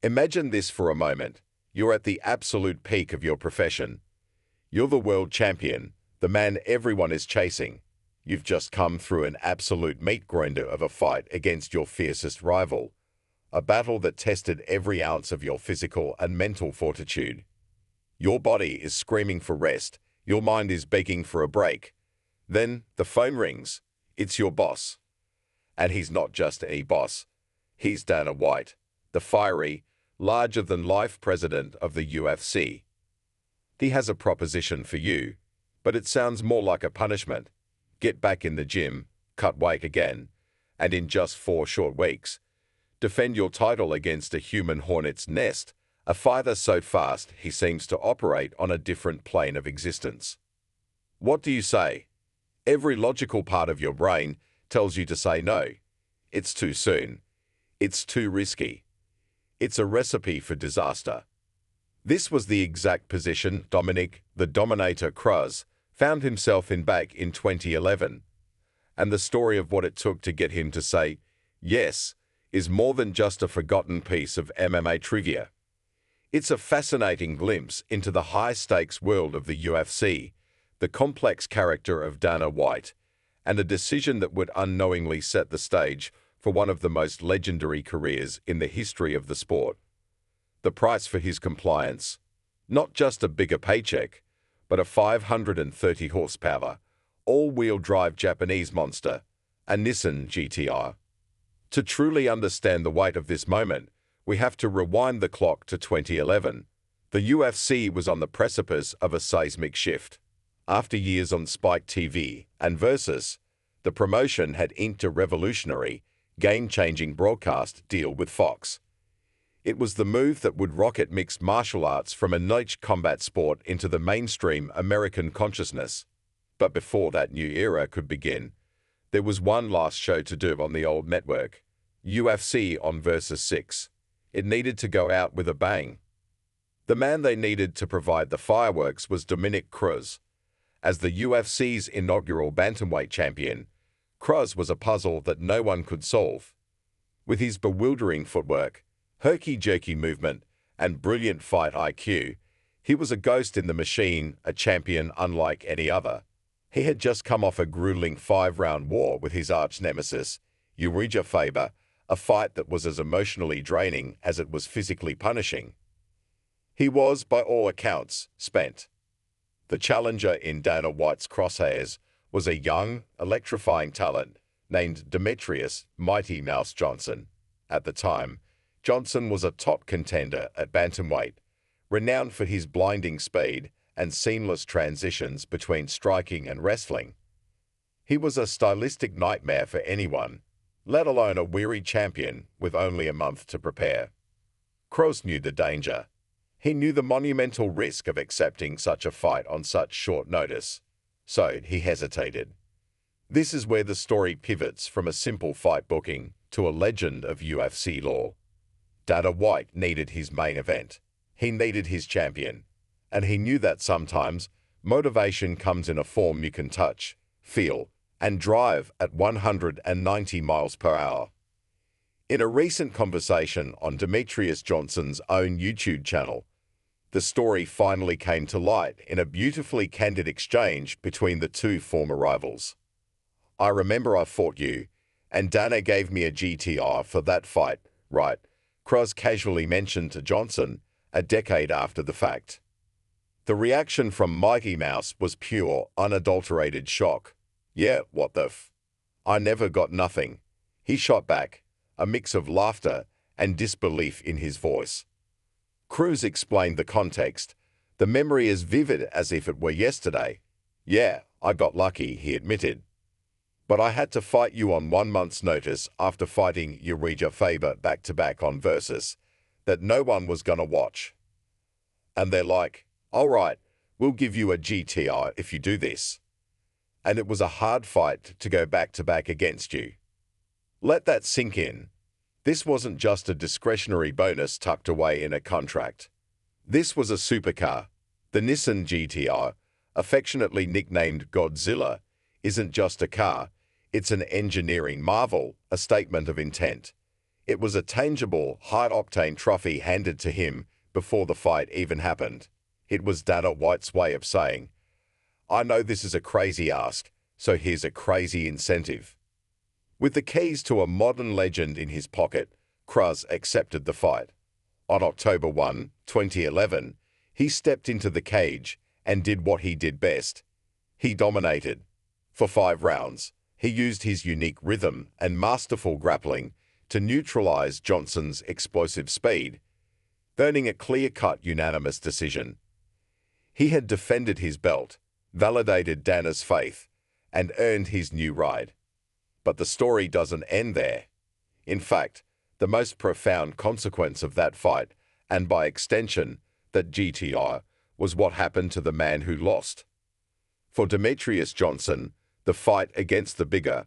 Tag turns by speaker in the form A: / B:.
A: Imagine this for a moment. You're at the absolute peak of your profession. You're the world champion, the man everyone is chasing. You've just come through an absolute meat grinder of a fight against your fiercest rival, a battle that tested every ounce of your physical and mental fortitude. Your body is screaming for rest, your mind is begging for a break. Then the phone rings. It's your boss. And he's not just any boss. He's Dana White, the fiery, larger-than-life president of the UFC. He has a proposition for you, but it sounds more like a punishment. Get back in the gym, cut weight again, and in just 4 short weeks, defend your title against a human hornet's nest, a fighter so fast he seems to operate on a different plane of existence. What do you say? Every logical part of your brain tells you to say no. It's too soon. It's too risky. It's a recipe for disaster. This was the exact position Dominic, the Dominator Cruz, found himself in back in 2011. And the story of what it took to get him to say yes is more than just a forgotten piece of MMA trivia. It's a fascinating glimpse into the high-stakes world of the UFC, the complex character of Dana White, and a decision that would unknowingly set the stage for one of the most legendary careers in the history of the sport. The price for his compliance? Not just a bigger paycheck, but a 530 horsepower, all-wheel drive Japanese monster, a Nissan GTR. To truly understand the weight of this moment, we have to rewind the clock to 2011. The UFC was on the precipice of a seismic shift. After years on Spike TV and Versus, the promotion had inked a revolutionary, game-changing broadcast deal with Fox. It was the move that would rocket mixed martial arts from a niche combat sport into the mainstream American consciousness. But before that new era could begin, there was one last show to do on the old network, UFC on Versus 6. It needed to go out with a bang. The man they needed to provide the fireworks was Dominic Cruz. As the UFC's inaugural bantamweight champion, Cruz was a puzzle that no one could solve. With his bewildering footwork, herky-jerky movement, and brilliant fight IQ, he was a ghost in the machine, a champion unlike any other. He had just come off a grueling 5-round war with his arch-nemesis, Uriah Faber, a fight that was as emotionally draining as it was physically punishing. He was, by all accounts, spent. The challenger in Dana White's crosshairs was a young, electrifying talent named Demetrius Mighty Mouse Johnson. At the time, Johnson was a top contender at bantamweight, renowned for his blinding speed and seamless transitions between striking and wrestling. He was a stylistic nightmare for anyone, let alone a weary champion with only a month to prepare. Cruz knew the danger. He knew the monumental risk of accepting such a fight on such short notice. So he hesitated. This is where the story pivots from a simple fight booking to a legend of UFC lore. Dana White needed his main event. He needed his champion. And he knew that sometimes motivation comes in a form you can touch, feel, and drive at 190 miles per hour. In a recent conversation on Demetrius Johnson's own YouTube channel, the story finally came to light in a beautifully candid exchange between the two former rivals. "I remember I fought you, and Dana gave me a GTR for that fight, right?" Cruz casually mentioned to Johnson a decade after the fact. The reaction from Mighty Mouse was pure, unadulterated shock. "Yeah, what the f? I never got nothing," he shot back, a mix of laughter and disbelief in his voice. Cruz explained the context, the memory as vivid as if it were yesterday. "Yeah, I got lucky," he admitted. "But I had to fight you on 1 month's notice after fighting Uriah Faber back-to-back on Versus that no one was gonna watch. And they're like, all right, we'll give you a GTR if you do this. And it was a hard fight to go back-to-back against you." Let that sink in. This wasn't just a discretionary bonus tucked away in a contract. This was a supercar. The Nissan GTR, affectionately nicknamed Godzilla, isn't just a car, it's an engineering marvel, a statement of intent. It was a tangible, high-octane trophy handed to him before the fight even happened. It was Dana White's way of saying, "I know this is a crazy ask, so here's a crazy incentive." With the keys to a modern legend in his pocket, Cruz accepted the fight. On October 1, 2011, he stepped into the cage and did what he did best. He dominated. For 5 rounds, he used his unique rhythm and masterful grappling to neutralize Johnson's explosive speed, earning a clear-cut unanimous decision. He had defended his belt, validated Dana's faith, and earned his new ride. But the story doesn't end there. In fact, the most profound consequence of that fight, and by extension, that GTI, was what happened to the man who lost. For Demetrius Johnson, the fight against the bigger,